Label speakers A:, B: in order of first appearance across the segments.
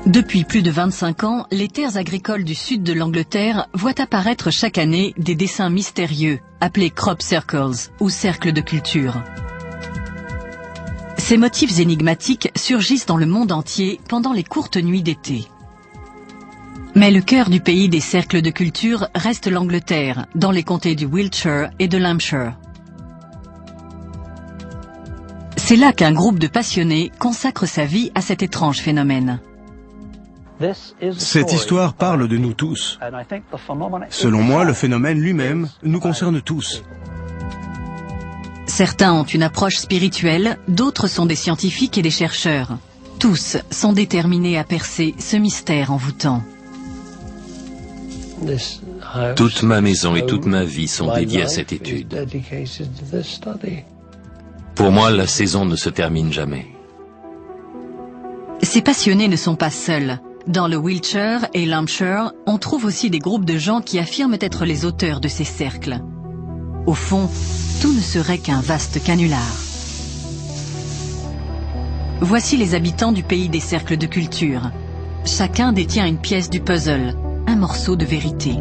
A: Depuis plus de 25 ans, les terres agricoles du sud de l'Angleterre voient apparaître chaque année des dessins mystérieux, appelés crop circles, ou cercles de culture. Ces motifs énigmatiques surgissent dans le monde entier pendant les courtes nuits d'été. Mais le cœur du pays des cercles de culture reste l'Angleterre, dans les comtés du Wiltshire et de l'Hampshire. C'est là qu'un groupe de passionnés consacre sa vie à cet étrange phénomène.
B: Cette histoire parle de nous tous. Selon moi, le phénomène lui-même nous concerne tous.
A: Certains ont une approche spirituelle, d'autres sont des scientifiques et des chercheurs. Tous sont déterminés à percer ce mystère envoûtant.
C: Toute ma maison et toute ma vie sont dédiées à cette étude. Pour moi, la saison ne se termine jamais.
A: Ces passionnés ne sont pas seuls. Dans le Wiltshire et l'Hampshire, on trouve aussi des groupes de gens qui affirment être les auteurs de ces cercles. Au fond, tout ne serait qu'un vaste canular. Voici les habitants du pays des cercles de culture. Chacun détient une pièce du puzzle, un morceau de vérité.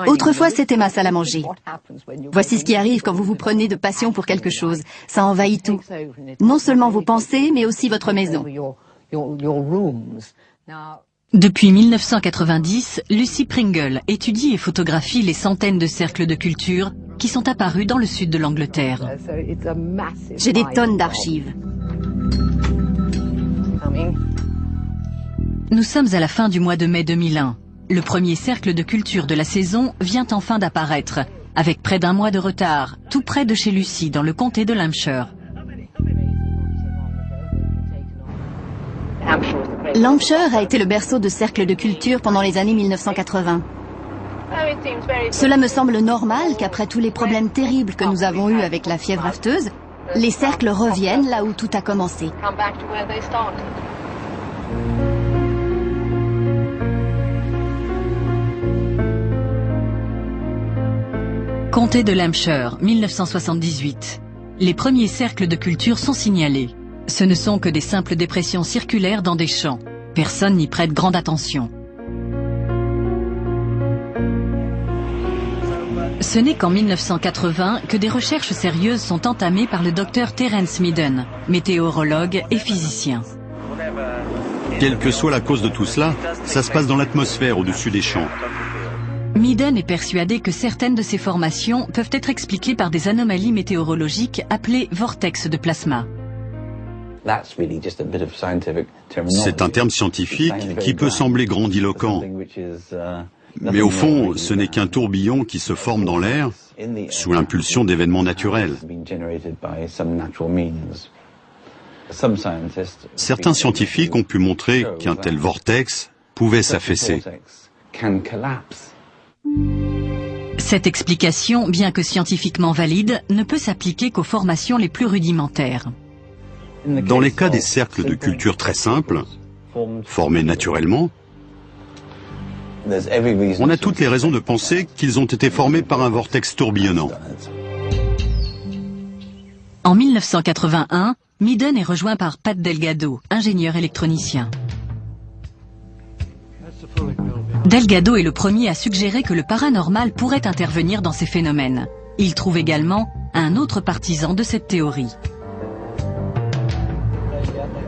D: Autrefois, c'était ma salle à manger. Voici ce qui arrive quand vous vous prenez de passion pour quelque chose. Ça envahit tout. Non seulement vos pensées, mais aussi votre maison.
A: Depuis 1990, Lucy Pringle étudie et photographie les centaines de cercles de culture qui sont apparus dans le sud de l'Angleterre.
D: J'ai des tonnes d'archives.
A: Nous sommes à la fin du mois de mai 2001. Le premier cercle de culture de la saison vient enfin d'apparaître, avec près d'un mois de retard, tout près de chez Lucy, dans le comté de l'Hampshire.
D: L'Hampshire a été le berceau de cercles de culture pendant les années 1980. Cela me semble normal qu'après tous les problèmes terribles que nous avons eus avec la fièvre afteuse, les cercles reviennent là où tout a commencé.
A: Comté de l'Hampshire, 1978. Les premiers cercles de culture sont signalés. Ce ne sont que des simples dépressions circulaires dans des champs. Personne n'y prête grande attention. Ce n'est qu'en 1980 que des recherches sérieuses sont entamées par le docteur Terence Midden, météorologue et physicien.
E: Quelle que soit la cause de tout cela, ça se passe dans l'atmosphère au-dessus des champs.
A: Midden est persuadé que certaines de ces formations peuvent être expliquées par des anomalies météorologiques appelées vortex de plasma.
E: C'est un terme scientifique qui peut sembler grandiloquent, mais au fond, ce n'est qu'un tourbillon qui se forme dans l'air sous l'impulsion d'événements naturels. Certains scientifiques ont pu montrer qu'un tel vortex pouvait s'affaisser.
A: Cette explication, bien que scientifiquement valide, ne peut s'appliquer qu'aux formations les plus rudimentaires.
E: Dans les cas des cercles de culture très simples, formés naturellement, on a toutes les raisons de penser qu'ils ont été formés par un vortex tourbillonnant.
A: En 1981, Midden est rejoint par Pat Delgado, ingénieur électronicien. Delgado est le premier à suggérer que le paranormal pourrait intervenir dans ces phénomènes. Il trouve également un autre partisan de cette théorie.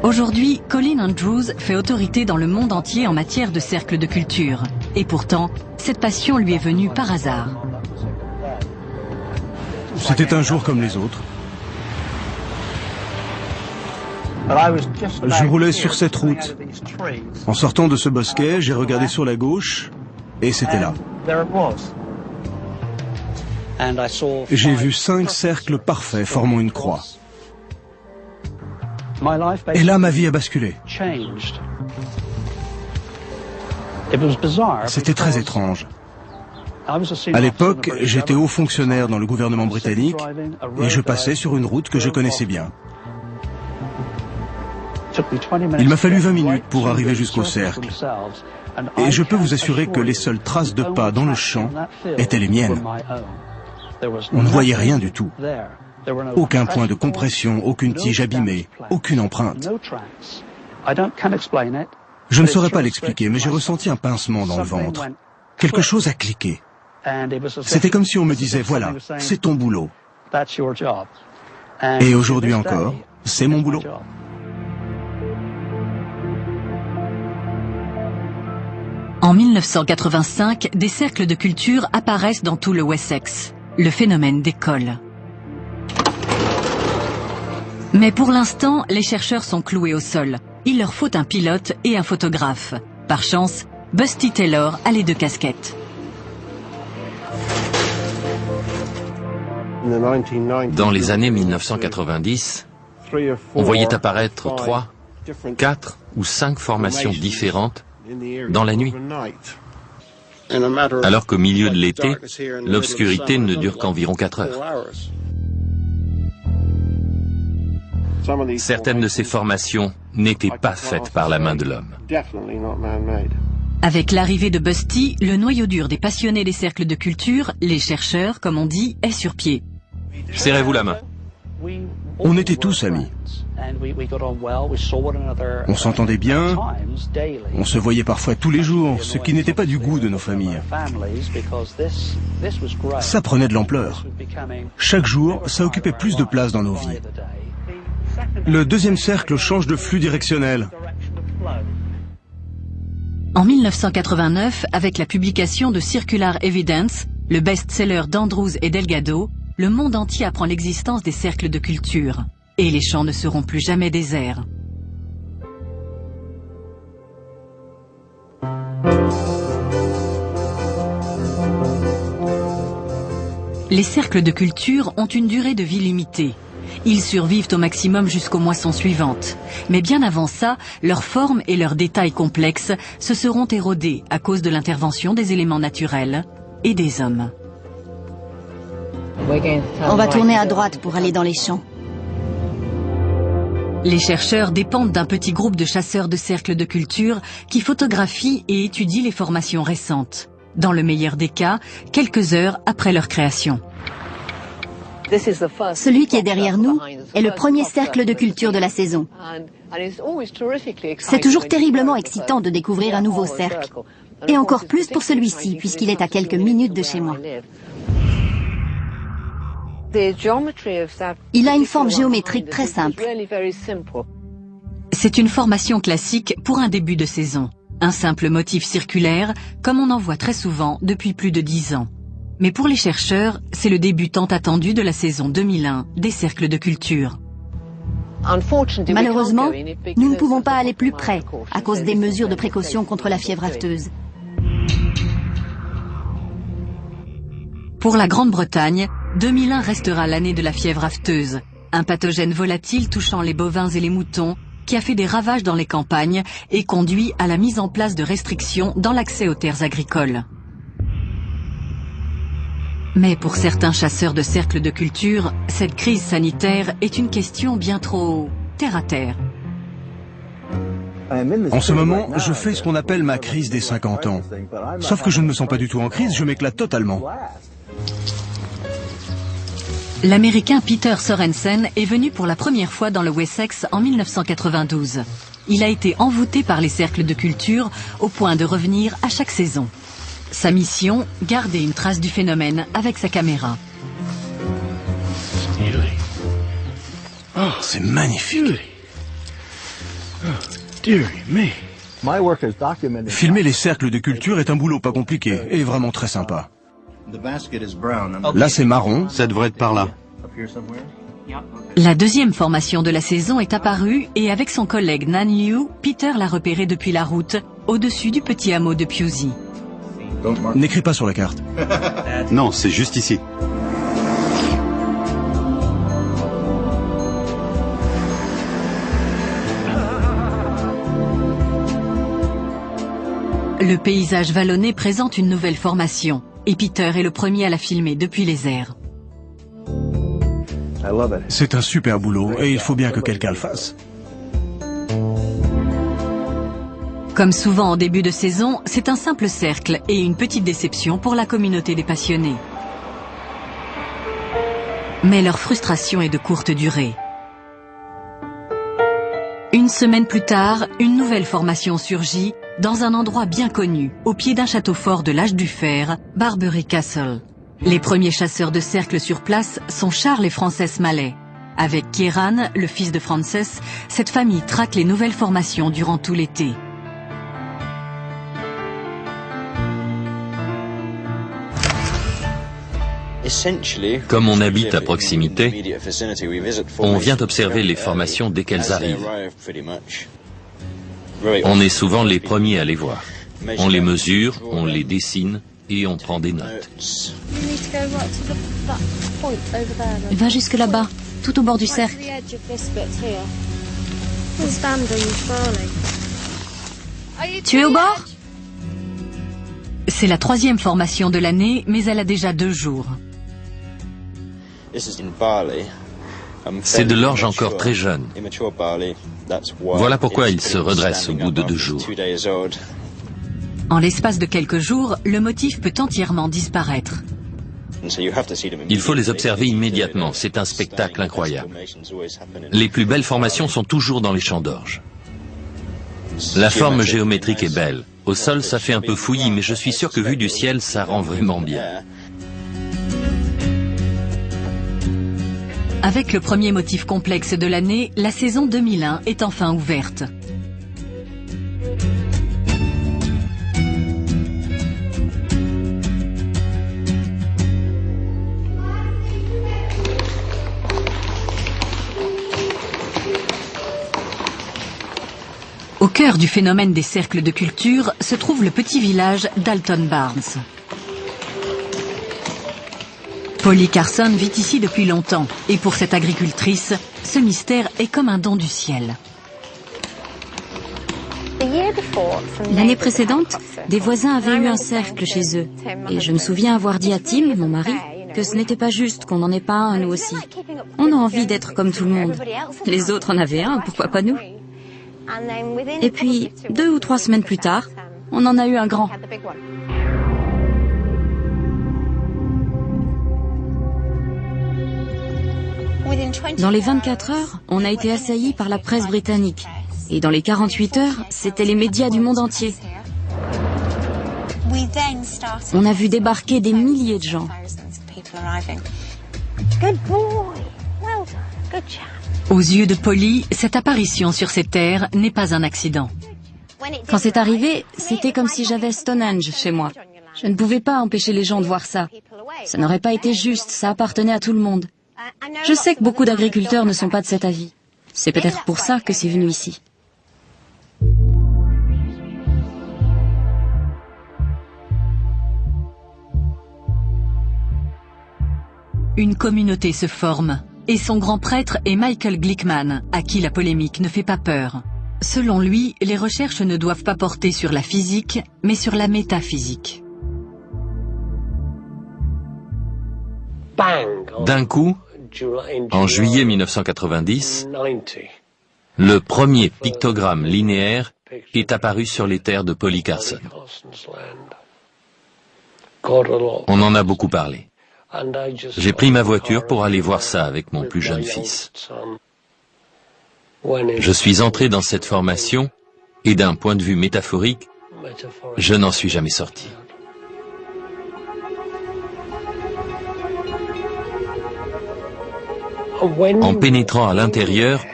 A: Aujourd'hui, Colin Andrews fait autorité dans le monde entier en matière de cercles de culture. Et pourtant, cette passion lui est venue par hasard.
B: C'était un jour comme les autres. Je roulais sur cette route. En sortant de ce bosquet, j'ai regardé sur la gauche et c'était là. J'ai vu 5 cercles parfaits formant une croix. Et là, ma vie a basculé. C'était très étrange. À l'époque, j'étais haut fonctionnaire dans le gouvernement britannique et je passais sur une route que je connaissais bien. Il m'a fallu 20 minutes pour arriver jusqu'au cercle. Et je peux vous assurer que les seules traces de pas dans le champ étaient les miennes. On ne voyait rien du tout. Aucun point de compression, aucune tige abîmée, aucune empreinte. Je ne saurais pas l'expliquer, mais j'ai ressenti un pincement dans le ventre. Quelque chose a cliqué. C'était comme si on me disait, voilà, c'est ton boulot. Et aujourd'hui encore, c'est mon boulot.
A: En 1985, des cercles de culture apparaissent dans tout le Wessex. Le phénomène décolle. Mais pour l'instant, les chercheurs sont cloués au sol. Il leur faut un pilote et un photographe. Par chance, Busty Taylor a les deux casquettes.
C: Dans les années 1990, on voyait apparaître 3, 4 ou 5 formations différentes dans la nuit. Alors qu'au milieu de l'été, l'obscurité ne dure qu'environ 4 heures. Certaines de ces formations n'étaient pas faites par la main de l'homme.
A: Avec l'arrivée de Busty, le noyau dur des passionnés des cercles de culture, les chercheurs, comme on dit, est sur pied.
C: Serrez-vous la main.
B: On était tous amis. On s'entendait bien, on se voyait parfois tous les jours, ce qui n'était pas du goût de nos familles. Ça prenait de l'ampleur. Chaque jour, ça occupait plus de place dans nos vies. Le deuxième cercle change de flux directionnel.
A: En 1989, avec la publication de Circular Evidence, le best-seller d'Andrews et Delgado, le monde entier apprend l'existence des cercles de culture. Et les champs ne seront plus jamais déserts. Les cercles de culture ont une durée de vie limitée. Ils survivent au maximum jusqu'aux moissons suivantes. Mais bien avant ça, leur forme et leurs détails complexes se seront érodés à cause de l'intervention des éléments naturels et des hommes.
D: On va tourner à droite pour aller dans les champs.
A: Les chercheurs dépendent d'un petit groupe de chasseurs de cercles de culture qui photographient et étudient les formations récentes. Dans le meilleur des cas, quelques heures après leur création.
D: Celui qui est derrière nous est le premier cercle de culture de la saison. C'est toujours terriblement excitant de découvrir un nouveau cercle. Et encore plus pour celui-ci, puisqu'il est à quelques minutes de chez moi. Il a une forme géométrique très simple.
A: C'est une formation classique pour un début de saison. Un simple motif circulaire, comme on en voit très souvent depuis plus de 10 ans. Mais pour les chercheurs, c'est le début tant attendu de la saison 2001 des cercles de culture.
D: Malheureusement, nous ne pouvons pas aller plus près à cause des mesures de précaution contre la fièvre afteuse.
A: Pour la Grande-Bretagne, 2001 restera l'année de la fièvre afteuse, un pathogène volatile touchant les bovins et les moutons qui a fait des ravages dans les campagnes et conduit à la mise en place de restrictions dans l'accès aux terres agricoles. Mais pour certains chasseurs de cercles de culture, cette crise sanitaire est une question bien trop terre à terre.
B: En ce moment, je fais ce qu'on appelle ma crise des 50 ans. Sauf que je ne me sens pas du tout en crise, je m'éclate totalement.
A: L'Américain Peter Sorensen est venu pour la première fois dans le Wessex en 1992. Il a été envoûté par les cercles de culture au point de revenir à chaque saison. Sa mission, garder une trace du phénomène avec sa caméra.
B: Oh, c'est magnifique. Filmer les cercles de culture est un boulot pas compliqué et vraiment très sympa. Là, c'est marron.
E: Ça devrait être par là.
A: La deuxième formation de la saison est apparue et avec son collègue Nan Liu, Peter l'a repérée depuis la route, au-dessus du petit hameau de Pewsey.
B: N'écris pas sur la carte.
E: Non, c'est juste ici.
A: Le Le paysage vallonné présente une nouvelle formation, et Peter est le premier à la filmer depuis les airs.
B: C'est un super boulot, et il faut bien que quelqu'un le fasse.
A: Comme souvent en début de saison, c'est un simple cercle et une petite déception pour la communauté des passionnés. Mais leur frustration est de courte durée. Une semaine plus tard, une nouvelle formation surgit dans un endroit bien connu, au pied d'un château fort de l'âge du fer, Barbury Castle. Les premiers chasseurs de cercles sur place sont Charles et Frances Mallet. Avec Kieran, le fils de Frances, cette famille traque les nouvelles formations durant tout l'été.
C: Comme on habite à proximité, on vient observer les formations dès qu'elles arrivent. On est souvent les premiers à les voir. On les mesure, on les dessine et on prend des notes.
D: Va jusque là-bas, tout au bord du cercle. Tu es au bord?
A: C'est la 3e formation de l'année, mais elle a déjà 2 jours.
C: C'est de l'orge encore très jeune. Voilà pourquoi il se redresse au bout de 2 jours.
A: En l'espace de quelques jours, le motif peut entièrement disparaître.
C: Il faut les observer immédiatement, c'est un spectacle incroyable. Les plus belles formations sont toujours dans les champs d'orge. La forme géométrique est belle. Au sol, ça fait un peu fouillis, mais je suis sûr que vu du ciel, ça rend vraiment bien.
A: Avec le premier motif complexe de l'année, la saison 2001 est enfin ouverte. Au cœur du phénomène des cercles de culture se trouve le petit village d'Alton Barnes. Polly Carson vit ici depuis longtemps, et pour cette agricultrice, ce mystère est comme un don du ciel.
F: L'année précédente, des voisins avaient eu un cercle chez eux, et je me souviens avoir dit à Tim, mon mari, que ce n'était pas juste qu'on n'en ait pas un, nous aussi. On a envie d'être comme tout le monde. Les autres en avaient un, pourquoi pas nous? Et puis, 2 ou 3 semaines plus tard, on en a eu un grand. Dans les 24 heures, on a été assaillis par la presse britannique. Et dans les 48 heures, c'était les médias du monde entier. On a vu débarquer des milliers de gens.
A: Aux yeux de Polly, cette apparition sur ces terres n'est pas un accident.
F: Quand c'est arrivé, c'était comme si j'avais Stonehenge chez moi. Je ne pouvais pas empêcher les gens de voir ça. Ça n'aurait pas été juste, ça appartenait à tout le monde. Je sais que beaucoup d'agriculteurs ne sont pas de cet avis. C'est peut-être pour ça que c'est venu ici.
A: Une communauté se forme, et son grand prêtre est Michael Glickman, à qui la polémique ne fait pas peur. Selon lui, les recherches ne doivent pas porter sur la physique, mais sur la métaphysique.
C: D'un coup, en juillet 1990, le premier pictogramme linéaire est apparu sur les terres de Polly Carson. On en a beaucoup parlé. J'ai pris ma voiture pour aller voir ça avec mon plus jeune fils. Je suis entré dans cette formation et d'un point de vue métaphorique, je n'en suis jamais sorti. En pénétrant à l'intérieur,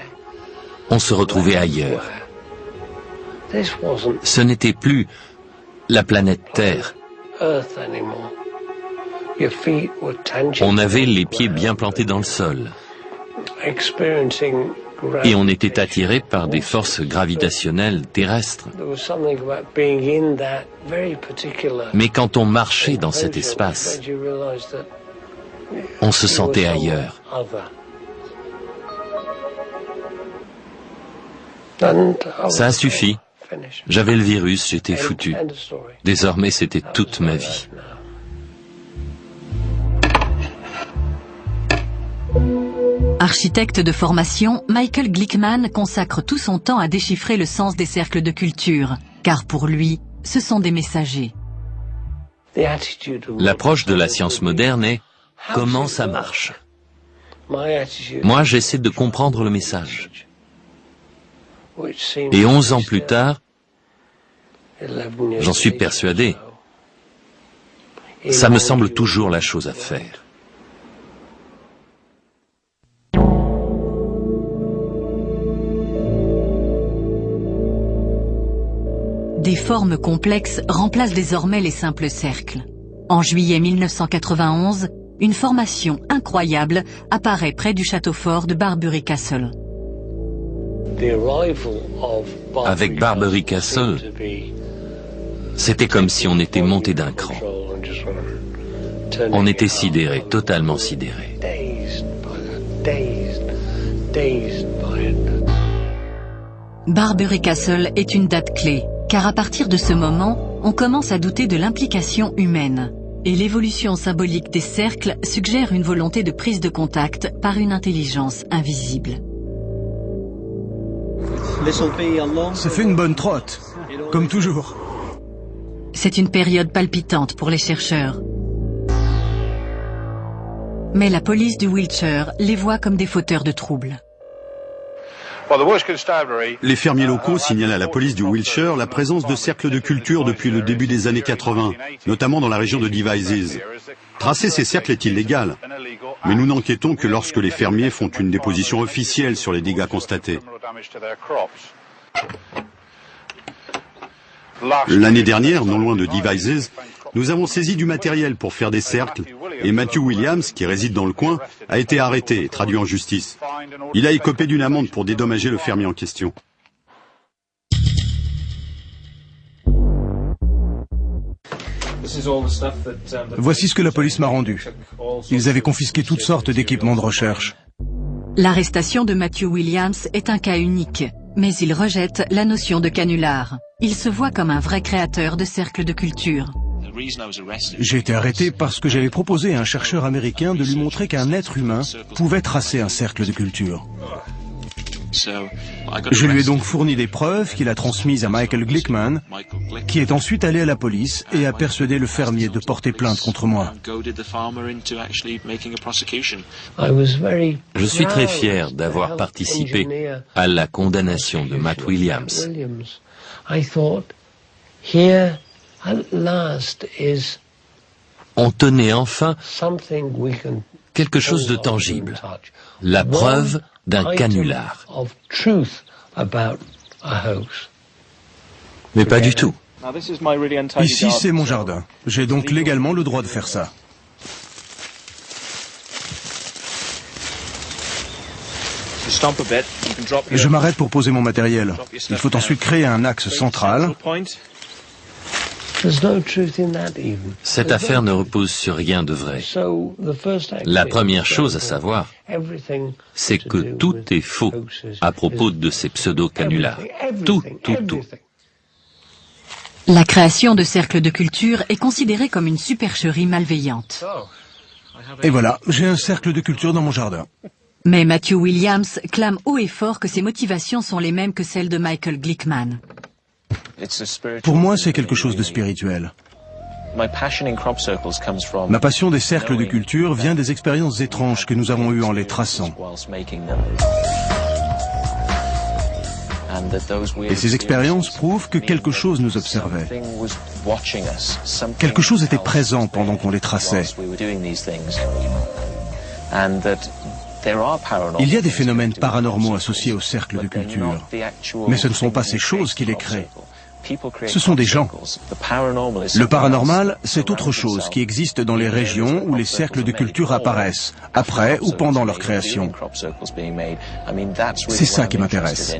C: on se retrouvait ailleurs. Ce n'était plus la planète Terre. On avait les pieds bien plantés dans le sol. Et on était attiré par des forces gravitationnelles terrestres. Mais quand on marchait dans cet espace, on se sentait ailleurs. Ça a suffi. J'avais le virus, j'étais foutu. Désormais, c'était toute ma vie.
A: Architecte de formation, Michael Glickman consacre tout son temps à déchiffrer le sens des cercles de culture, car pour lui, ce sont des messagers.
C: L'approche de la science moderne est « comment ça marche ?» Moi, j'essaie de comprendre le message. Et 11 ans plus tard, j'en suis persuadé, ça me semble toujours la chose à faire.
A: Des formes complexes remplacent désormais les simples cercles. En juillet 1991, une formation incroyable apparaît près du château fort de Barbury Castle.
C: Avec Barbury Castle, c'était comme si on était monté d'un cran. On était sidéré, totalement sidéré.
A: Barbury Castle est une date clé, car à partir de ce moment, on commence à douter de l'implication humaine. Et l'évolution symbolique des cercles suggère une volonté de prise de contact par une intelligence invisible.
B: Ça fait une bonne trotte, comme toujours.
A: C'est une période palpitante pour les chercheurs. Mais la police du Wiltshire les voit comme des fauteurs de troubles.
E: Les fermiers locaux signalent à la police du Wiltshire la présence de cercles de culture depuis le début des années 80, notamment dans la région de Devizes. Tracer ces cercles est illégal, mais nous n'enquêtons que lorsque les fermiers font une déposition officielle sur les dégâts constatés. L'année dernière, non loin de Devizes, nous avons saisi du matériel pour faire des cercles et Matthew Williams, qui réside dans le coin, a été arrêté et traduit en justice. Il a écopé d'une amende pour dédommager le fermier en question.
B: Voici ce que la police m'a rendu. Ils avaient confisqué toutes sortes d'équipements de recherche.
A: L'arrestation de Matthew Williams est un cas unique, mais il rejette la notion de canular. Il se voit comme un vrai créateur de cercles de culture.
B: J'ai été arrêté parce que j'avais proposé à un chercheur américain de lui montrer qu'un être humain pouvait tracer un cercle de culture. Je lui ai donc fourni des preuves qu'il a transmises à Michael Glickman, qui est ensuite allé à la police et a persuadé le fermier de porter plainte contre moi.
C: Je suis très fier d'avoir participé à la condamnation de Matt Williams. On tenait enfin quelque chose de tangible, la preuve d'un canular. Mais pas du tout.
B: Ici, c'est mon jardin. J'ai donc légalement le droit de faire ça. Je m'arrête pour poser mon matériel. Il faut ensuite créer un axe central.
C: Cette affaire ne repose sur rien de vrai. La première chose à savoir, c'est que tout est faux à propos de ces pseudo-canulars. Tout.
A: La création de cercles de culture est considérée comme une supercherie malveillante.
B: Et voilà, j'ai un cercle de culture dans mon jardin.
A: Mais Matthew Williams clame haut et fort que ses motivations sont les mêmes que celles de Michael Glickman.
B: Pour moi, c'est quelque chose de spirituel. Ma passion des cercles de culture vient des expériences étranges que nous avons eues en les traçant. Et ces expériences prouvent que quelque chose nous observait. Quelque chose était présent pendant qu'on les traçait. Il y a des phénomènes paranormaux associés aux cercles de culture, mais ce ne sont pas ces choses qui les créent. Ce sont des gens. Le paranormal, c'est autre chose qui existe dans les régions où les cercles de culture apparaissent, après ou pendant leur création. C'est ça qui m'intéresse.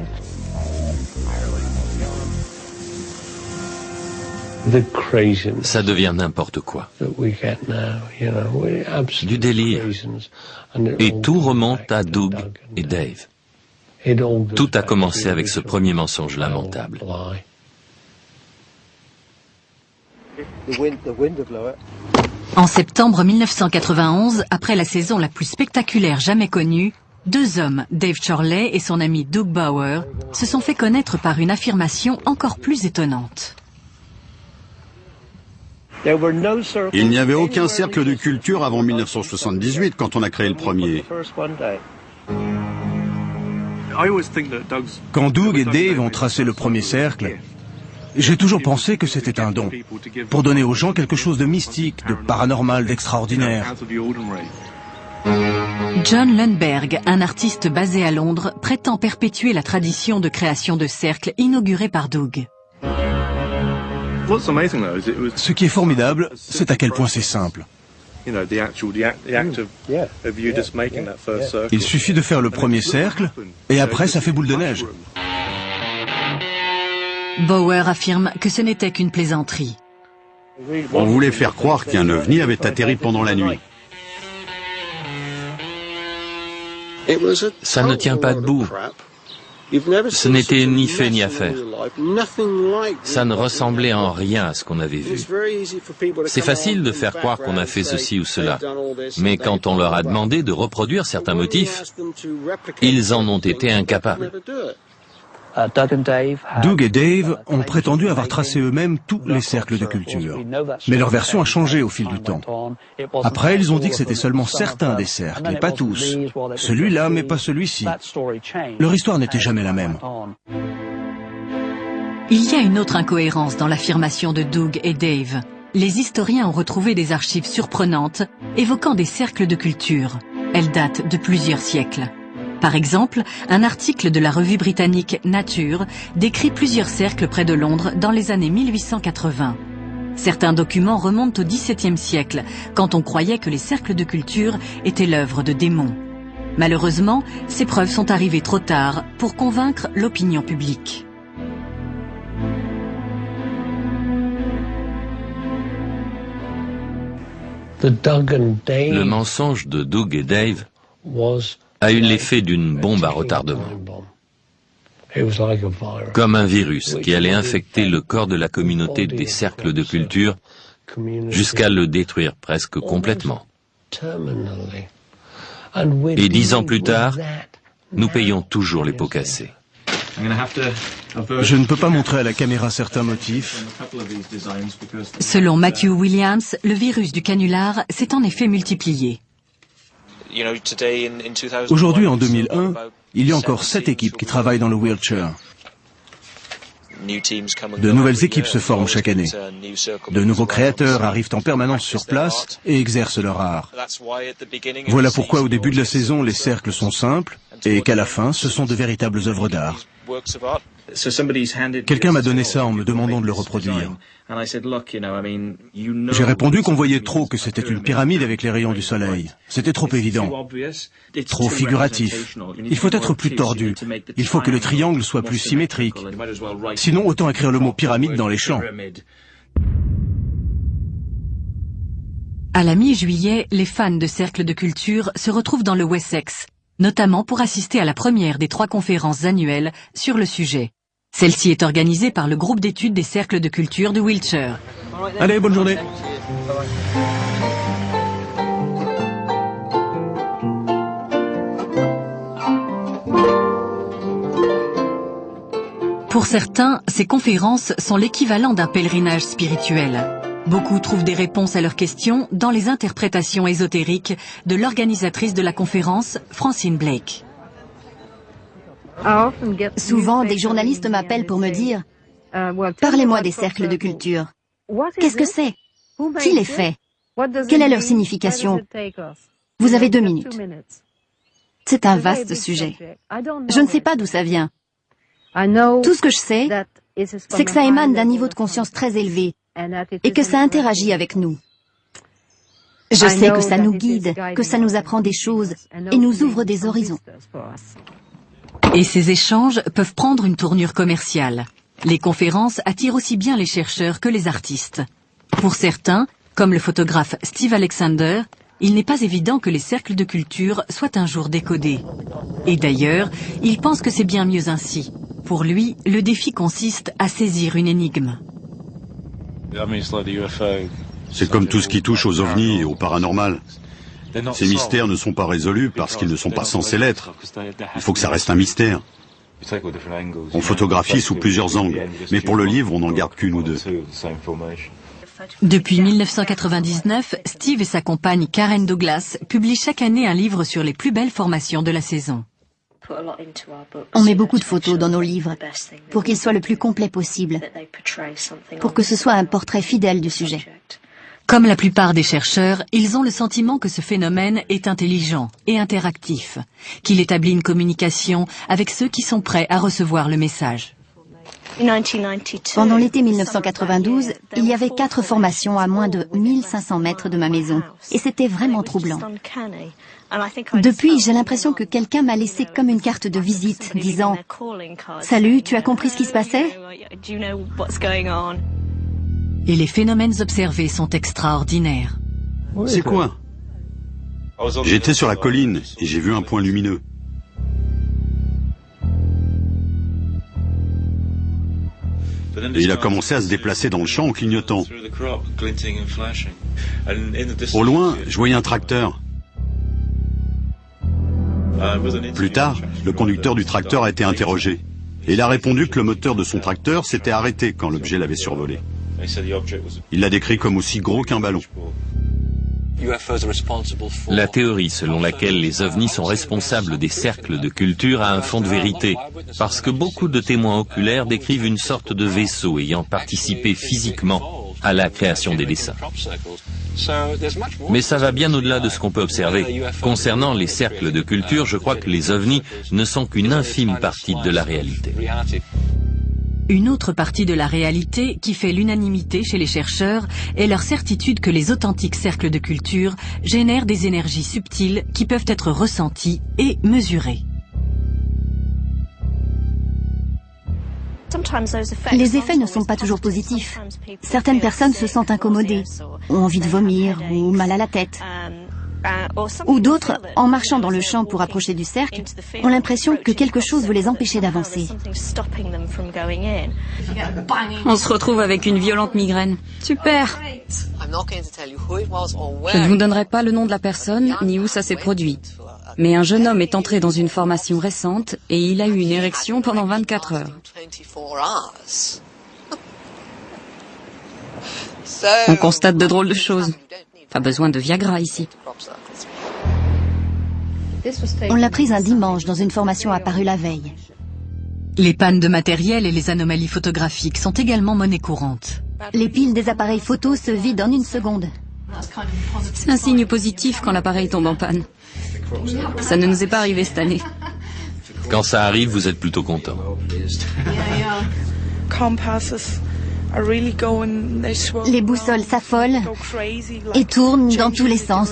C: Ça devient n'importe quoi. Du délire. Et tout remonte à Doug et Dave. Tout a commencé avec ce premier mensonge lamentable.
A: En septembre 1991, après la saison la plus spectaculaire jamais connue, deux hommes, Dave Chorley et son ami Doug Bauer, se sont fait connaître par une affirmation encore plus étonnante.
E: Il n'y avait aucun cercle de culture avant 1978 quand on a créé le premier.
B: Quand Doug et Dave ont tracé le premier cercle, j'ai toujours pensé que c'était un don, pour donner aux gens quelque chose de mystique, de paranormal, d'extraordinaire.
A: John Lundberg, un artiste basé à Londres, prétend perpétuer la tradition de création de cercles inaugurée par Doug.
B: Ce qui est formidable, c'est à quel point c'est simple. Il suffit de faire le premier cercle, et après ça fait boule de neige.
A: Bauer affirme que ce n'était qu'une plaisanterie.
E: On voulait faire croire qu'un ovni avait atterri pendant la nuit.
C: Ça ne tient pas debout. Ce n'était ni fait ni à faire. Ça ne ressemblait en rien à ce qu'on avait vu. C'est facile de faire croire qu'on a fait ceci ou cela, mais quand on leur a demandé de reproduire certains motifs, ils en ont été incapables.
B: Doug et Dave ont prétendu avoir tracé eux-mêmes tous les cercles de culture. Mais leur version a changé au fil du temps. Après, ils ont dit que c'était seulement certains des cercles, et pas tous. Celui-là, mais pas celui-ci. Leur histoire n'était jamais la même.
A: Il y a une autre incohérence dans l'affirmation de Doug et Dave. Les historiens ont retrouvé des archives surprenantes évoquant des cercles de culture. Elles datent de plusieurs siècles. Par exemple, un article de la revue britannique Nature décrit plusieurs cercles près de Londres dans les années 1880. Certains documents remontent au XVIIe siècle, quand on croyait que les cercles de culture étaient l'œuvre de démons. Malheureusement, ces preuves sont arrivées trop tard pour convaincre l'opinion publique.
C: Le mensonge de Doug et Dave a eu l'effet d'une bombe à retardement, comme un virus qui allait infecter le corps de la communauté des cercles de culture jusqu'à le détruire presque complètement. Et 10 ans plus tard, nous payons toujours les pots cassés.
B: Je ne peux pas montrer à la caméra certains motifs.
A: Selon Matthew Williams, le virus du canular s'est en effet multiplié.
B: Aujourd'hui, en 2001, il y a encore 7 équipes qui travaillent dans le Wiltshire. De nouvelles équipes se forment chaque année. De nouveaux créateurs arrivent en permanence sur place et exercent leur art. Voilà pourquoi au début de la saison, les cercles sont simples et qu'à la fin, ce sont de véritables œuvres d'art. Quelqu'un m'a donné ça en me demandant de le reproduire. J'ai répondu qu'on voyait trop que c'était une pyramide avec les rayons du soleil. C'était trop évident, trop figuratif. Il faut être plus tordu. Il faut que le triangle soit plus symétrique. Sinon, autant écrire le mot pyramide dans les champs.
A: À la mi-juillet, les fans de cercles de culture se retrouvent dans le Wessex, notamment pour assister à la première des 3 conférences annuelles sur le sujet. Celle-ci est organisée par le groupe d'études des cercles de culture de Wiltshire.
B: Allez, bonne journée.
A: Pour certains, ces conférences sont l'équivalent d'un pèlerinage spirituel. Beaucoup trouvent des réponses à leurs questions dans les interprétations ésotériques de l'organisatrice de la conférence, Francine Blake.
D: Souvent, des journalistes m'appellent pour me dire « Parlez-moi des cercles de culture. Qu'est-ce que c'est? Qui les fait? Quelle est leur signification? Vous avez 2 minutes. » C'est un vaste sujet. Je ne sais pas d'où ça vient. Tout ce que je sais, c'est que ça émane d'un niveau de conscience très élevé et que ça interagit avec nous. Je sais que ça nous guide, que ça nous apprend des choses et nous ouvre des horizons.
A: Et ces échanges peuvent prendre une tournure commerciale. Les conférences attirent aussi bien les chercheurs que les artistes. Pour certains, comme le photographe Steve Alexander, il n'est pas évident que les cercles de culture soient un jour décodés. Et d'ailleurs, il pense que c'est bien mieux ainsi. Pour lui, le défi consiste à saisir une énigme.
E: C'est comme tout ce qui touche aux ovnis et au paranormal. Ces mystères ne sont pas résolus parce qu'ils ne sont pas censés l'être. Il faut que ça reste un mystère. On photographie sous plusieurs angles, mais pour le livre, on n'en garde qu'une ou deux.
A: Depuis 1999, Steve et sa compagne Karen Douglas publient chaque année un livre sur les plus belles formations de la saison.
D: On met beaucoup de photos dans nos livres pour qu'ils soient le plus complets possible, pour que ce soit un portrait fidèle du sujet.
A: Comme la plupart des chercheurs, ils ont le sentiment que ce phénomène est intelligent et interactif, qu'il établit une communication avec ceux qui sont prêts à recevoir le message.
D: Pendant l'été 1992, il y avait 4 formations à moins de 1500 mètres de ma maison, et c'était vraiment troublant. Depuis, j'ai l'impression que quelqu'un m'a laissé comme une carte de visite, disant « Salut, tu as compris ce qui se passait ?»
A: Et les phénomènes observés sont extraordinaires.
E: C'est quoi? J'étais sur la colline et j'ai vu un point lumineux. Et il a commencé à se déplacer dans le champ en clignotant. Au loin, je voyais un tracteur. Plus tard, le conducteur du tracteur a été interrogé. Et il a répondu que le moteur de son tracteur s'était arrêté quand l'objet l'avait survolé. Il l'a décrit comme aussi gros qu'un ballon.
C: La théorie selon laquelle les ovnis sont responsables des cercles de culture a un fond de vérité, parce que beaucoup de témoins oculaires décrivent une sorte de vaisseau ayant participé physiquement à la création des dessins. Mais ça va bien au-delà de ce qu'on peut observer. Concernant les cercles de culture, je crois que les ovnis ne sont qu'une infime partie de la réalité.
A: Une autre partie de la réalité qui fait l'unanimité chez les chercheurs est leur certitude que les authentiques cercles de culture génèrent des énergies subtiles qui peuvent être ressenties et mesurées.
D: Les effets ne sont pas toujours positifs. Certaines personnes se sentent incommodées, ont envie de vomir ou mal à la tête. Ou d'autres, en marchant dans le champ pour approcher du cercle, ont l'impression que quelque chose veut les empêcher d'avancer.
F: On se retrouve avec une violente migraine. Super! Je ne vous donnerai pas le nom de la personne ni où ça s'est produit. Mais un jeune homme est entré dans une formation récente et il a eu une érection pendant 24 heures. On constate de drôles de choses. Pas besoin de Viagra ici.
D: On l'a prise un dimanche dans une formation apparue la veille.
A: Les pannes de matériel et les anomalies photographiques sont également monnaie courante.
D: Les piles des appareils photos se vident en 1 seconde.
F: C'est un signe positif quand l'appareil tombe en panne. Ça ne nous est pas arrivé cette année.
C: Quand ça arrive, vous êtes plutôt content.
D: Les boussoles s'affolent et tournent dans tous les sens.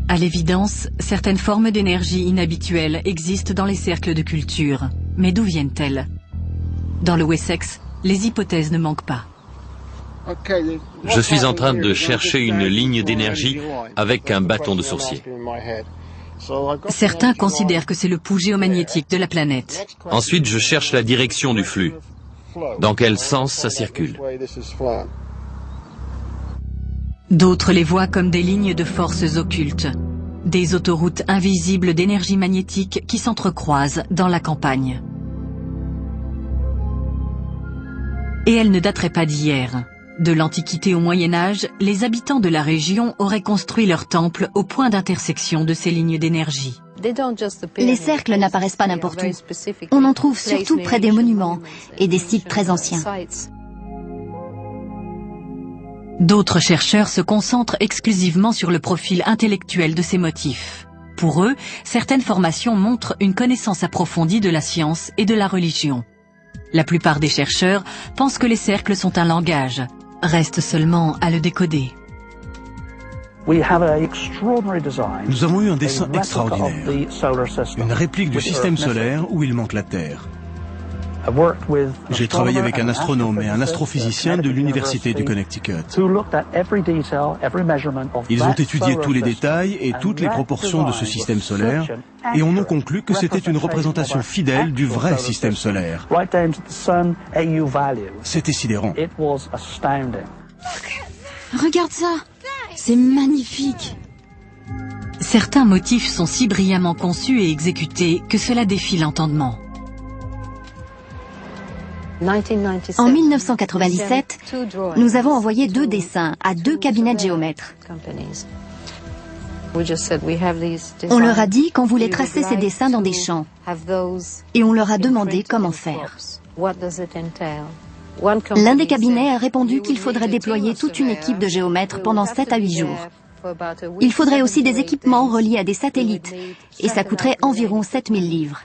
A: À l'évidence, certaines formes d'énergie inhabituelles existent dans les cercles de culture. Mais d'où viennent-elles? Dans le Wessex, les hypothèses ne manquent pas.
C: Je suis en train de chercher une ligne d'énergie avec un bâton de sourcier.
A: Certains considèrent que c'est le pouls géomagnétique de la planète.
C: Ensuite, je cherche la direction du flux. Dans quel sens ça circule?
A: D'autres les voient comme des lignes de forces occultes, des autoroutes invisibles d'énergie magnétique qui s'entrecroisent dans la campagne. Et elles ne dateraient pas d'hier. De l'Antiquité au Moyen-Âge, les habitants de la région auraient construit leurs temples au point d'intersection de ces lignes d'énergie.
D: Les cercles n'apparaissent pas n'importe où. On en trouve surtout près des monuments et des sites très anciens.
A: D'autres chercheurs se concentrent exclusivement sur le profil intellectuel de ces motifs. Pour eux, certaines formations montrent une connaissance approfondie de la science et de la religion. La plupart des chercheurs pensent que les cercles sont un langage. Reste seulement à le décoder.
B: Nous avons eu un dessin extraordinaire, une réplique du système solaire où il manque la Terre. J'ai travaillé avec un astronome et un astrophysicien de l'université du Connecticut. Ils ont étudié tous les détails et toutes les proportions de ce système solaire et on a conclu que c'était une représentation fidèle du vrai système solaire. C'était sidérant.
F: Regarde ça, c'est magnifique.
A: Certains motifs sont si brillamment conçus et exécutés que cela défie l'entendement.
D: En 1997, nous avons envoyé 2 dessins à 2 cabinets de géomètres. On leur a dit qu'on voulait tracer ces dessins dans des champs et on leur a demandé comment faire. L'un des cabinets a répondu qu'il faudrait déployer toute une équipe de géomètres pendant 7 à 8 jours. Il faudrait aussi des équipements reliés à des satellites et ça coûterait environ 7000 livres.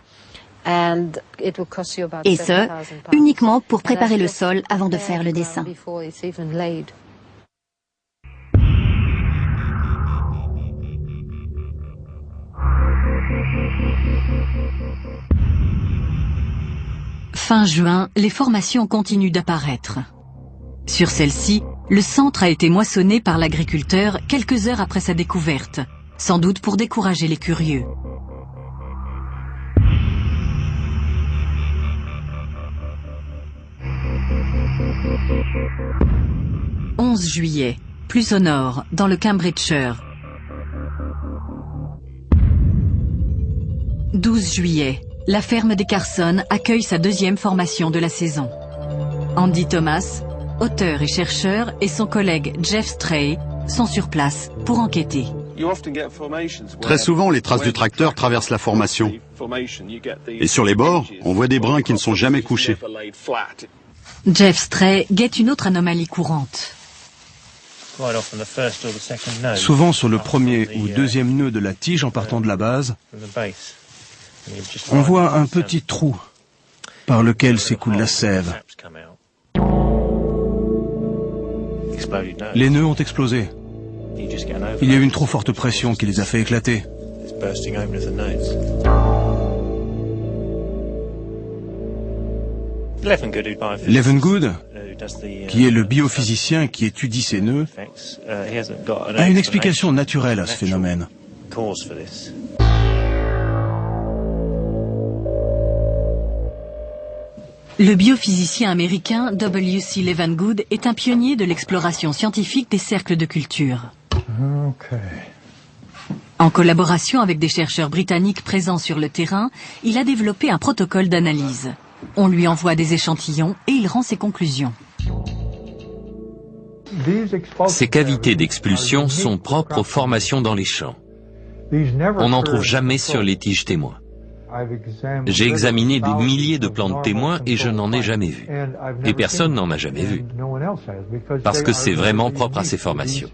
D: Et ce, uniquement pour préparer le sol avant de faire le dessin.
A: Fin juin, les formations continuent d'apparaître. Sur celle-ci, le centre a été moissonné par l'agriculteur quelques heures après sa découverte, sans doute pour décourager les curieux. 11 juillet, plus au nord, dans le Cambridgeshire. 12 juillet, la ferme des Carson accueille sa 2e formation de la saison. Andy Thomas, auteur et chercheur, et son collègue Jeff Stray sont sur place pour enquêter.
E: Très souvent, les traces du tracteur traversent la formation. Et sur les bords, on voit des brins qui ne sont jamais couchés.
A: Jeff Stray guette une autre anomalie courante.
B: Souvent sur le premier ou deuxième nœud de la tige en partant de la base, on voit un petit trou par lequel s'écoule la sève. Les nœuds ont explosé. Il y a eu une trop forte pression qui les a fait éclater. Levengood, qui est le biophysicien qui étudie ces nœuds, a une explication naturelle à ce phénomène.
A: Le biophysicien américain W.C. Levengood est un pionnier de l'exploration scientifique des cercles de culture. En collaboration avec des chercheurs britanniques présents sur le terrain, il a développé un protocole d'analyse. On lui envoie des échantillons et il rend ses conclusions.
C: Ces cavités d'expulsion sont propres aux formations dans les champs. On n'en trouve jamais sur les tiges témoins. J'ai examiné des milliers de plantes témoins et je n'en ai jamais vu. Et personne n'en a jamais vu. Parce que c'est vraiment propre à ces formations.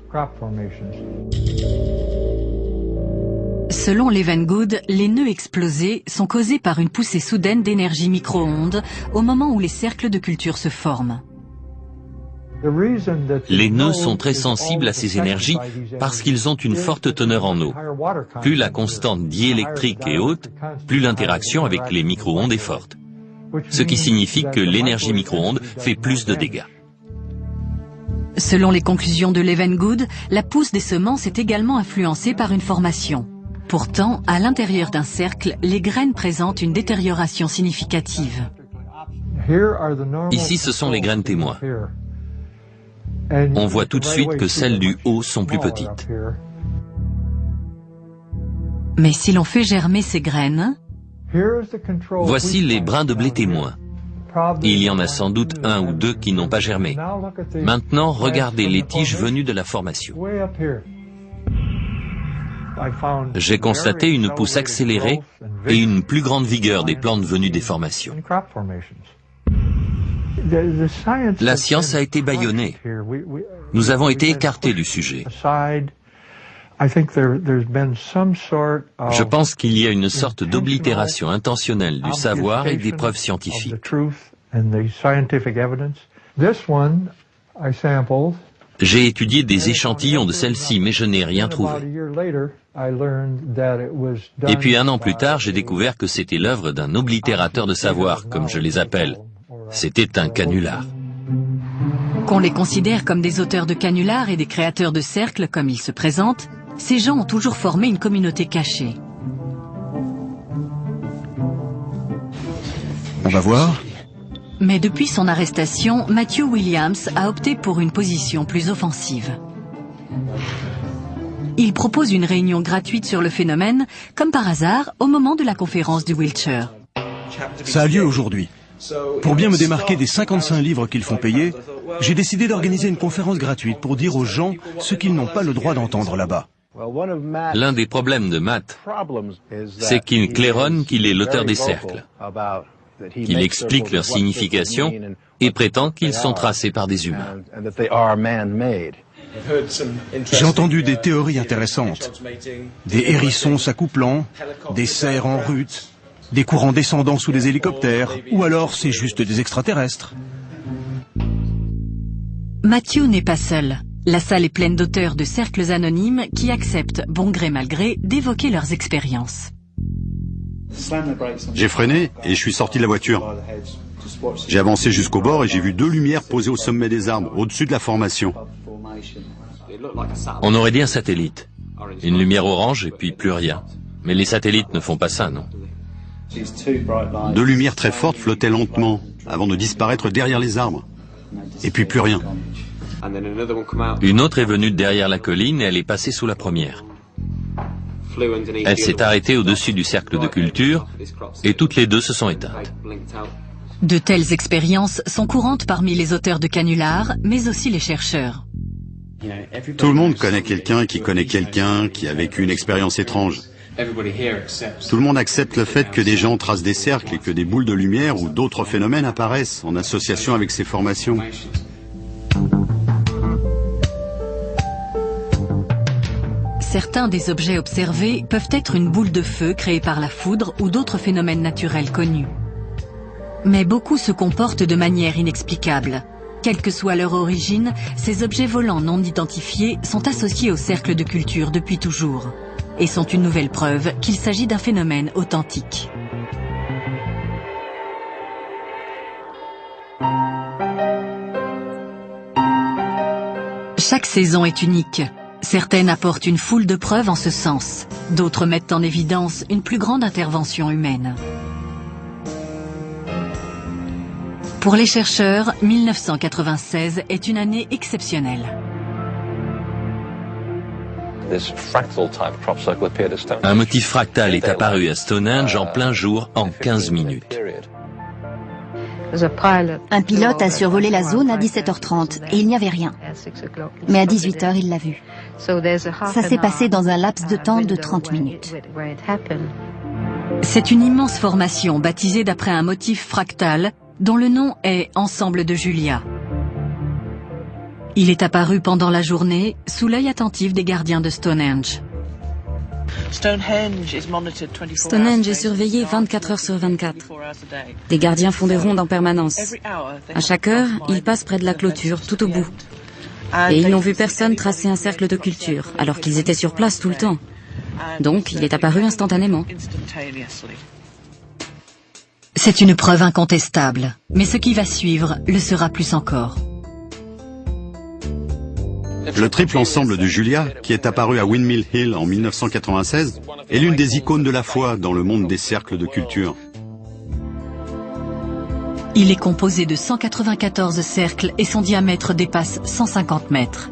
A: Selon Levengood, les nœuds explosés sont causés par une poussée soudaine d'énergie micro-ondes au moment où les cercles de culture se forment.
C: Les nœuds sont très sensibles à ces énergies parce qu'ils ont une forte teneur en eau. Plus la constante diélectrique est haute, plus l'interaction avec les micro-ondes est forte. Ce qui signifie que l'énergie micro-ondes fait plus de dégâts.
A: Selon les conclusions de Levengood, la pousse des semences est également influencée par une formation. Pourtant, à l'intérieur d'un cercle, les graines présentent une détérioration significative.
C: Ici, ce sont les graines témoins. On voit tout de suite que celles du haut sont plus petites.
A: Mais si l'on fait germer ces graines,
C: voici les brins de blé témoins. Il y en a sans doute 1 ou 2 qui n'ont pas germé. Maintenant, regardez les tiges venues de la formation. J'ai constaté une pousse accélérée et une plus grande vigueur des plantes venues des formations. La science a été bâillonnée. Nous avons été écartés du sujet. Je pense qu'il y a une sorte d'oblitération intentionnelle du savoir et des preuves scientifiques. J'ai étudié des échantillons de celle-ci, mais je n'ai rien trouvé. Et puis 1 an plus tard, j'ai découvert que c'était l'œuvre d'un oblitérateur de savoir, comme je les appelle, C'était un canular.
A: Qu'on les considère comme des auteurs de canulars et des créateurs de cercles comme ils se présentent, ces gens ont toujours formé une communauté cachée.
B: On va voir.
A: Mais depuis son arrestation, Matthew Williams a opté pour une position plus offensive. Il propose une réunion gratuite sur le phénomène, comme par hasard, au moment de la conférence du Wiltshire.
B: Ça a lieu aujourd'hui. Pour bien me démarquer des 55 livres qu'ils font payer, j'ai décidé d'organiser une conférence gratuite pour dire aux gens ce qu'ils n'ont pas le droit d'entendre là-bas.
C: L'un des problèmes de Matt, c'est qu'il claironne qu'il est l'auteur des cercles, qu'il explique leur signification et prétend qu'ils sont tracés par des humains.
B: J'ai entendu des théories intéressantes. Des hérissons s'accouplant, des cerfs en rut, des courants descendant sous des hélicoptères, ou alors c'est juste des extraterrestres.
A: Matthew n'est pas seul. La salle est pleine d'auteurs de cercles anonymes qui acceptent, bon gré mal gré, d'évoquer leurs expériences.
E: J'ai freiné et je suis sorti de la voiture. J'ai avancé jusqu'au bord et j'ai vu 2 lumières posées au sommet des arbres, au-dessus de la formation.
C: On aurait dit un satellite. Une lumière orange et puis plus rien. Mais les satellites ne font pas ça, non?
E: 2 lumières très fortes flottaient lentement, avant de disparaître derrière les arbres. Et puis plus rien.
C: Une autre est venue derrière la colline et elle est passée sous la première. Elle s'est arrêtée au-dessus du cercle de culture et toutes les deux se sont éteintes.
A: De telles expériences sont courantes parmi les auteurs de canulars, mais aussi les chercheurs.
E: Tout le monde connaît quelqu'un qui a vécu une expérience étrange. Tout le monde accepte le fait que des gens tracent des cercles et que des boules de lumière ou d'autres phénomènes apparaissent en association avec ces formations.
A: Certains des objets observés peuvent être une boule de feu créée par la foudre ou d'autres phénomènes naturels connus. Mais beaucoup se comportent de manière inexplicable. Quelle que soit leur origine, ces objets volants non identifiés sont associés au cercle de culture depuis toujours et sont une nouvelle preuve qu'il s'agit d'un phénomène authentique. Chaque saison est unique. Certaines apportent une foule de preuves en ce sens. D'autres mettent en évidence une plus grande intervention humaine. Pour les chercheurs, 1996 est une année exceptionnelle.
C: Un motif fractal est apparu à Stonehenge en plein jour en 15 minutes.
D: Un pilote a survolé la zone à 17h30 et il n'y avait rien. Mais à 18h, il l'a vu. Ça s'est passé dans un laps de temps de 30 minutes.
A: C'est une immense formation baptisée d'après un motif fractal dont le nom est Ensemble de Julia. Il est apparu pendant la journée sous l'œil attentif des gardiens de Stonehenge.
F: Stonehenge est surveillé 24 heures sur 24. Des gardiens font des rondes en permanence. À chaque heure, ils passent près de la clôture, tout au bout. Et ils n'ont vu personne tracer un cercle de culture, alors qu'ils étaient sur place tout le temps. Donc, il est apparu instantanément.
A: C'est une preuve incontestable, mais ce qui va suivre le sera plus encore.
E: Le triple ensemble de Julia, qui est apparu à Windmill Hill en 1996, est l'une des icônes de la foi dans le monde des cercles de culture.
A: Il est composé de 194 cercles et son diamètre dépasse 150 mètres.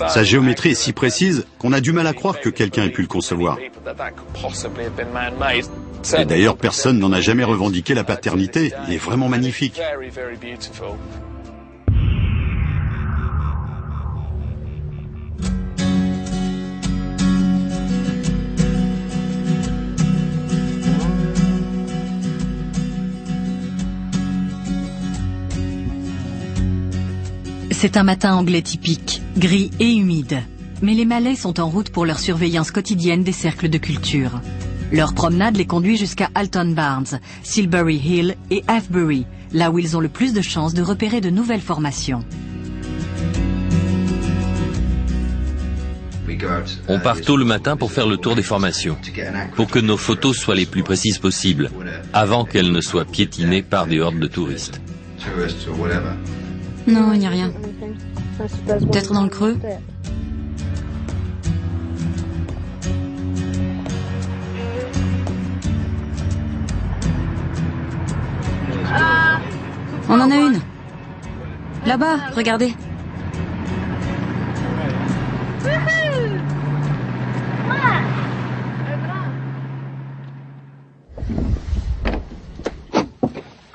E: Sa géométrie est si précise qu'on a du mal à croire que quelqu'un ait pu le concevoir. Et d'ailleurs, personne n'en a jamais revendiqué la paternité. Il est vraiment magnifique.
A: C'est un matin anglais typique, gris et humide. Mais les Malais sont en route pour leur surveillance quotidienne des cercles de culture. Leur promenade les conduit jusqu'à Alton Barnes, Silbury Hill et Avebury, là où ils ont le plus de chances de repérer de nouvelles formations.
C: On part tôt le matin pour faire le tour des formations, pour que nos photos soient les plus précises possibles, avant qu'elles ne soient piétinées par des hordes de touristes.
F: Non, il n'y a rien. Peut-être dans le creux. On en a une. Là-bas, regardez.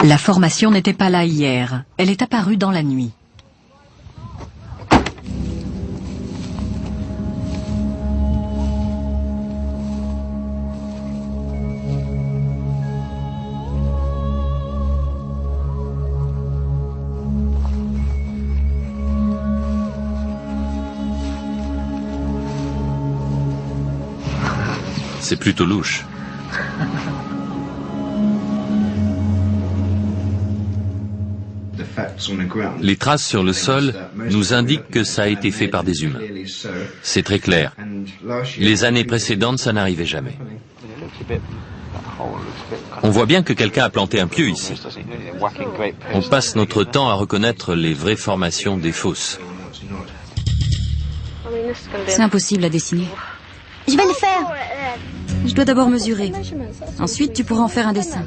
A: La formation n'était pas là hier. Elle est apparue dans la nuit.
C: C'est plutôt louche. Les traces sur le sol nous indiquent que ça a été fait par des humains. C'est très clair. Les années précédentes, ça n'arrivait jamais. On voit bien que quelqu'un a planté un pieu ici. On passe notre temps à reconnaître les vraies formations des fausses.
F: C'est impossible à dessiner.
D: Je vais le faire.
F: Je dois d'abord mesurer. Ensuite, tu pourras en faire un dessin.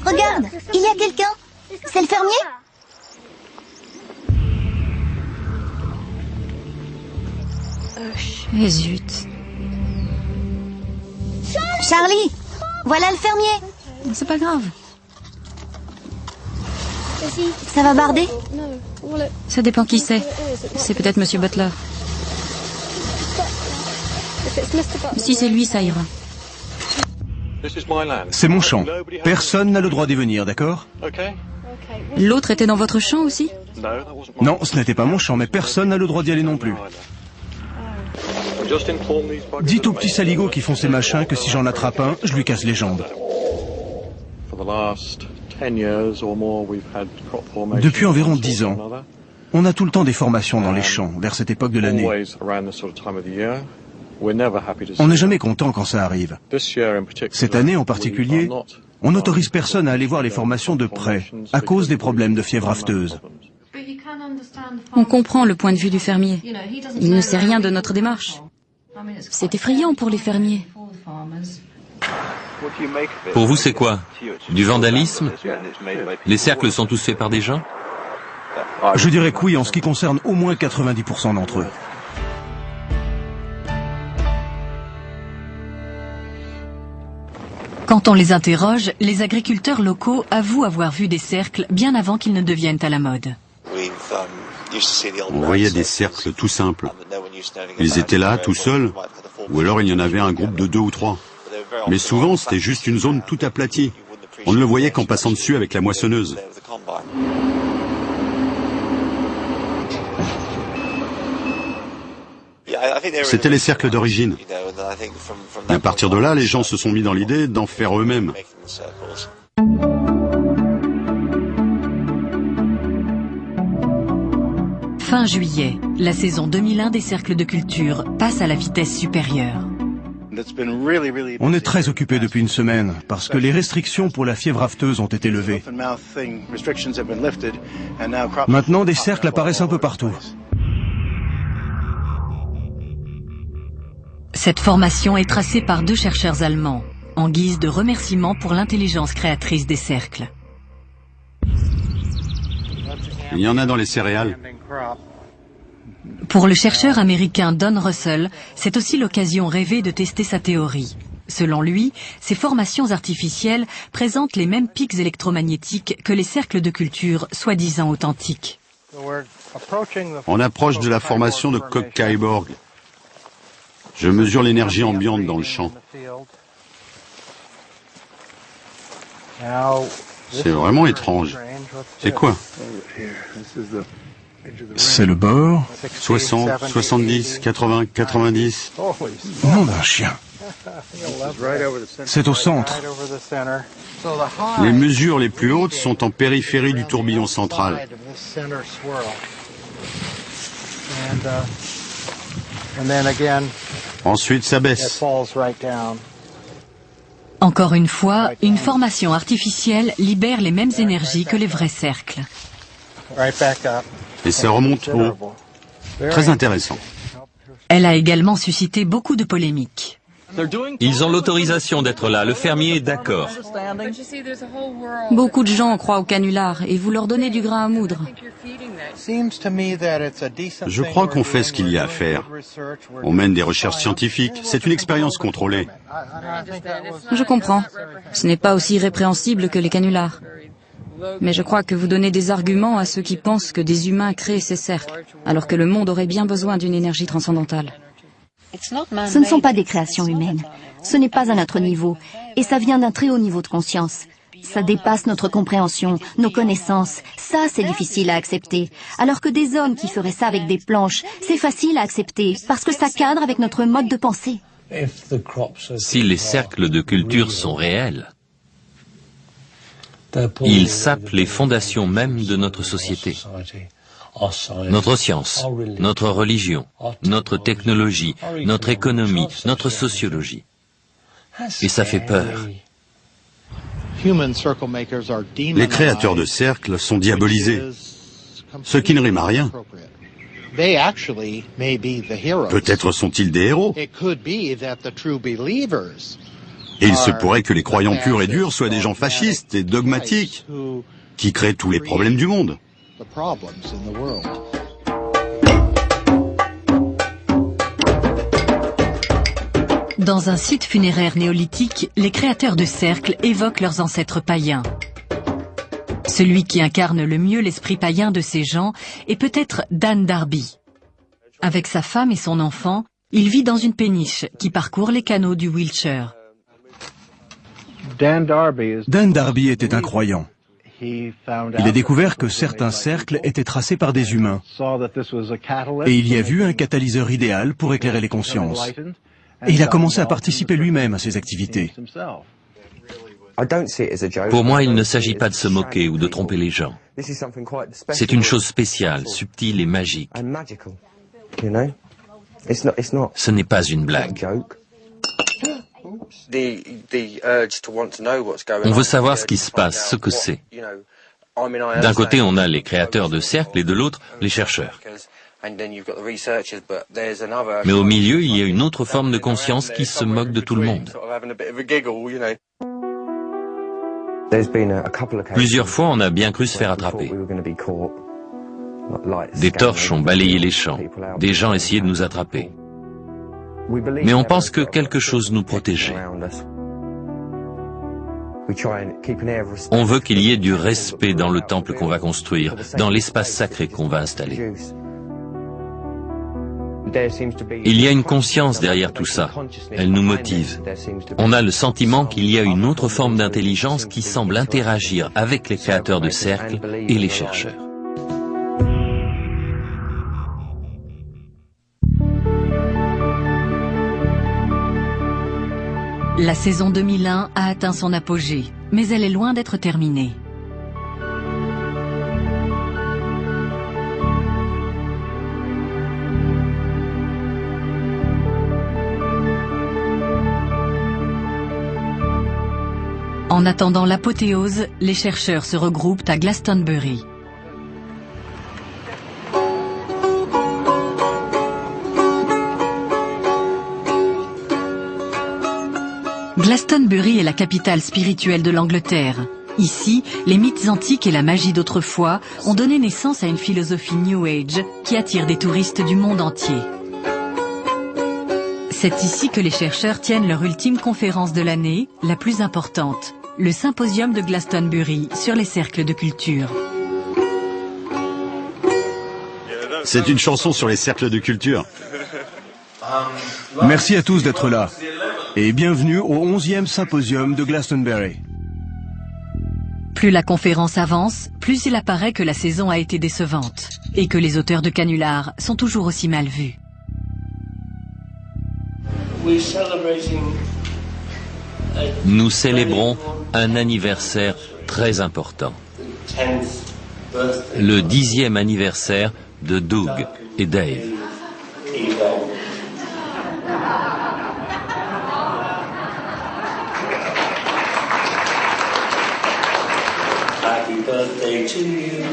D: Regarde, il y a quelqu'un. C'est le fermier?
F: Eh zut.
D: Charlie, voilà le fermier.
F: C'est pas grave.
D: Ça va barder?
F: Ça dépend qui c'est. C'est peut-être Monsieur Butler. Si c'est lui, ça ira.
B: C'est mon champ. Personne n'a le droit d'y venir, d'accord?
F: L'autre était dans votre champ aussi?
B: Non, ce n'était pas mon champ, mais personne n'a le droit d'y aller non plus. Dites aux petits saligots qui font ces machins que si j'en attrape un, je lui casse les jambes. Depuis environ 10 ans, on a tout le temps des formations dans les champs, vers cette époque de l'année. On n'est jamais content quand ça arrive. Cette année en particulier, on n'autorise personne à aller voir les formations de près, à cause des problèmes de fièvre afteuse.
F: On comprend le point de vue du fermier. Il ne sait rien de notre démarche. C'est effrayant pour les fermiers.
C: Pour vous, c'est quoi? Du vandalisme? Les cercles sont tous faits par des gens?
B: Je dirais que oui, en ce qui concerne au moins 90% d'entre eux.
A: Quand on les interroge, les agriculteurs locaux avouent avoir vu des cercles bien avant qu'ils ne deviennent à la mode.
E: On voyait des cercles tout simples. Ils étaient là, tout seuls, ou alors il y en avait un groupe de 2 ou 3. Mais souvent, c'était juste une zone tout aplatie. On ne le voyait qu'en passant dessus avec la moissonneuse. C'était les cercles d'origine. À partir de là, les gens se sont mis dans l'idée d'en faire eux-mêmes.
A: Fin juillet, la saison 2001 des cercles de culture passe à la vitesse supérieure.
B: On est très occupé depuis une semaine, parce que les restrictions pour la fièvre afteuse ont été levées. Maintenant, des cercles apparaissent un peu partout.
A: Cette formation est tracée par 2 chercheurs allemands, en guise de remerciement pour l'intelligence créatrice des cercles.
E: Il y en a dans les céréales.
A: Pour le chercheur américain Don Russell, c'est aussi l'occasion rêvée de tester sa théorie. Selon lui, ces formations artificielles présentent les mêmes pics électromagnétiques que les cercles de culture soi-disant authentiques.
E: On approche de la formation de Koch-Kaiborg. Je mesure l'énergie ambiante dans le champ. C'est vraiment étrange. C'est quoi?
B: C'est le bord.
E: 60, 70, 80, 90.
B: Nom d'un chien. C'est au centre.
E: Les mesures les plus hautes sont en périphérie du tourbillon central. Ensuite, ça baisse.
A: Encore une fois, une formation artificielle libère les mêmes énergies que les vrais cercles.
E: Et ça remonte haut. Très intéressant.
A: Elle a également suscité beaucoup de polémiques.
C: Ils ont l'autorisation d'être là, le fermier est d'accord.
F: Beaucoup de gens croient au canular et vous leur donnez du grain à moudre.
E: Je crois qu'on fait ce qu'il y a à faire. On mène des recherches scientifiques. C'est une expérience contrôlée.
F: Je comprends. Ce n'est pas aussi répréhensible que les canulars. Mais je crois que vous donnez des arguments à ceux qui pensent que des humains créent ces cercles, alors que le monde aurait bien besoin d'une énergie transcendantale.
D: Ce ne sont pas des créations humaines. Ce n'est pas à notre niveau. Et ça vient d'un très haut niveau de conscience. Ça dépasse notre compréhension, nos connaissances. Ça, c'est difficile à accepter. Alors que des hommes qui feraient ça avec des planches, c'est facile à accepter, parce que ça cadre avec notre mode de pensée.
C: Si les cercles de culture sont réels, ils sapent les fondations même de notre société. Notre science, notre religion, notre technologie, notre économie, notre sociologie. Et ça fait peur.
E: Les créateurs de cercles sont diabolisés, ce qui ne rime à rien. Peut-être sont-ils des héros. Et il se pourrait que les croyants purs et durs soient des gens fascistes et dogmatiques, qui créent tous les problèmes du monde.
A: Dans un site funéraire néolithique, les créateurs de cercles évoquent leurs ancêtres païens. Celui qui incarne le mieux l'esprit païen de ces gens est peut-être Dan Darby. Avec sa femme et son enfant, il vit dans une péniche qui parcourt les canaux du Wiltshire.
B: Dan Darby était un croyant. Il a découvert que certains cercles étaient tracés par des humains. Et il y a vu un catalyseur idéal pour éclairer les consciences. Et il a commencé à participer lui-même à ces activités.
C: Pour moi, il ne s'agit pas de se moquer ou de tromper les gens. C'est une chose spéciale, subtile et magique. Ce n'est pas une blague. On veut savoir ce qui se passe, ce que c'est. D'un côté, on a les créateurs de cercles et de l'autre, les chercheurs. Mais au milieu, il y a une autre forme de conscience qui se moque de tout le monde. Plusieurs fois, on a bien cru se faire attraper. Des torches ont balayé les champs. Des gens essayaient de nous attraper. Mais on pense que quelque chose nous protégeait. On veut qu'il y ait du respect dans le temple qu'on va construire, dans l'espace sacré qu'on va installer. Il y a une conscience derrière tout ça. Elle nous motive. On a le sentiment qu'il y a une autre forme d'intelligence qui semble interagir avec les créateurs de cercles et les chercheurs.
A: La saison 2001 a atteint son apogée, mais elle est loin d'être terminée. En attendant l'apothéose, les chercheurs se regroupent à Glastonbury. Glastonbury est la capitale spirituelle de l'Angleterre. Ici, les mythes antiques et la magie d'autrefois ont donné naissance à une philosophie New Age qui attire des touristes du monde entier. C'est ici que les chercheurs tiennent leur ultime conférence de l'année, la plus importante, le symposium de Glastonbury sur les cercles de culture.
E: C'est une chanson sur les cercles de culture.
B: Merci à tous d'être là. Et bienvenue au 11e symposium de Glastonbury.
A: Plus la conférence avance, plus il apparaît que la saison a été décevante et que les auteurs de canulars sont toujours aussi mal vus.
C: Nous célébrons un anniversaire très important. Le 10e anniversaire de Doug et Dave.
G: Happy birthday to you.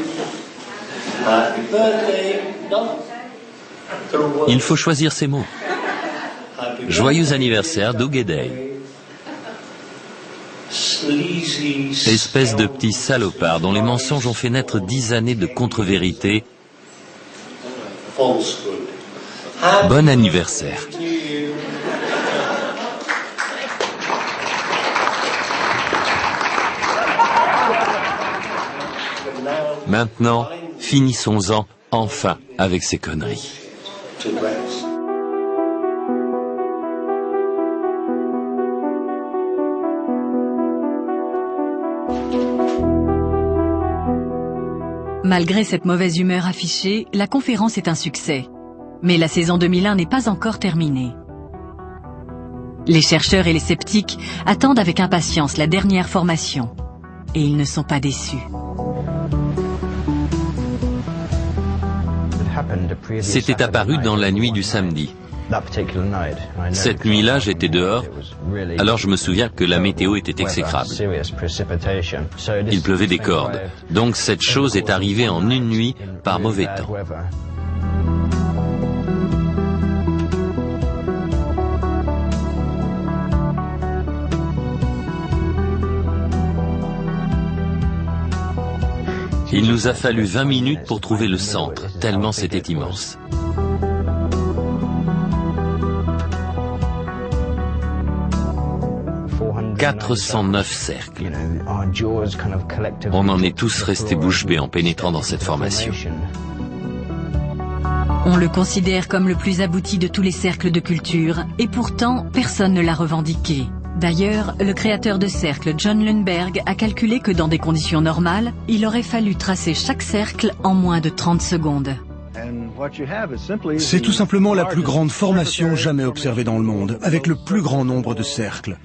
G: Happy birthday. Non.
C: Il faut choisir ses mots. Joyeux anniversaire, Doug et Dave. Espèce de petits salopards dont les mensonges ont fait naître 10 années de contre-vérité. Bon anniversaire. Maintenant, finissons-en enfin avec ces conneries.
A: Malgré cette mauvaise humeur affichée, la conférence est un succès. Mais la saison 2001 n'est pas encore terminée. Les chercheurs et les sceptiques attendent avec impatience la dernière formation. Et ils ne sont pas déçus.
C: C'était apparu dans la nuit du samedi. Cette nuit-là, j'étais dehors, alors je me souviens que la météo était exécrable. Il pleuvait des cordes, donc cette chose est arrivée en une nuit par mauvais temps. Il nous a fallu 20 minutes pour trouver le centre, tellement c'était immense. « 409 cercles. On en est tous restés bouche bée en pénétrant dans cette formation.
A: On le considère comme le plus abouti de tous les cercles de culture, et pourtant, personne ne l'a revendiqué. D'ailleurs, le créateur de cercles, John Lundberg, a calculé que dans des conditions normales, il aurait fallu tracer chaque cercle en moins de 30 secondes.
B: C'est tout simplement la plus grande formation jamais observée dans le monde, avec le plus grand nombre de cercles.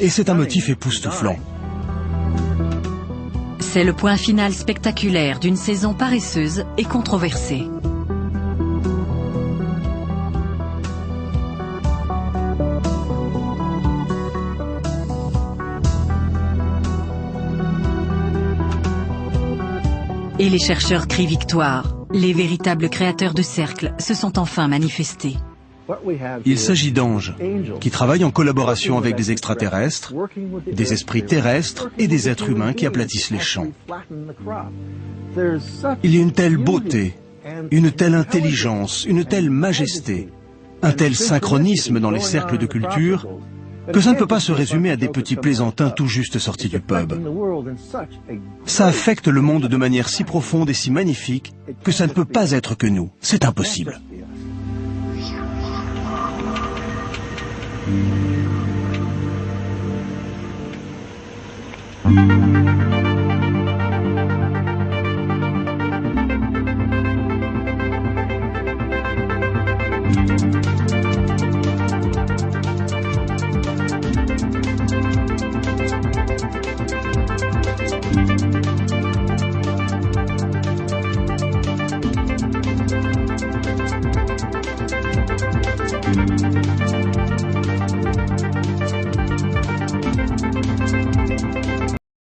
B: Et c'est un motif époustouflant.
A: C'est le point final spectaculaire d'une saison paresseuse et controversée. Et les chercheurs crient victoire. Les véritables créateurs de cercles se sont enfin manifestés.
B: Il s'agit d'anges qui travaillent en collaboration avec des extraterrestres, des esprits terrestres et des êtres humains qui aplatissent les champs. Il y a une telle beauté, une telle intelligence, une telle majesté, un tel synchronisme dans les cercles de culture que ça ne peut pas se résumer à des petits plaisantins tout juste sortis du pub. Ça affecte le monde de manière si profonde et si magnifique que ça ne peut pas être que nous. C'est impossible.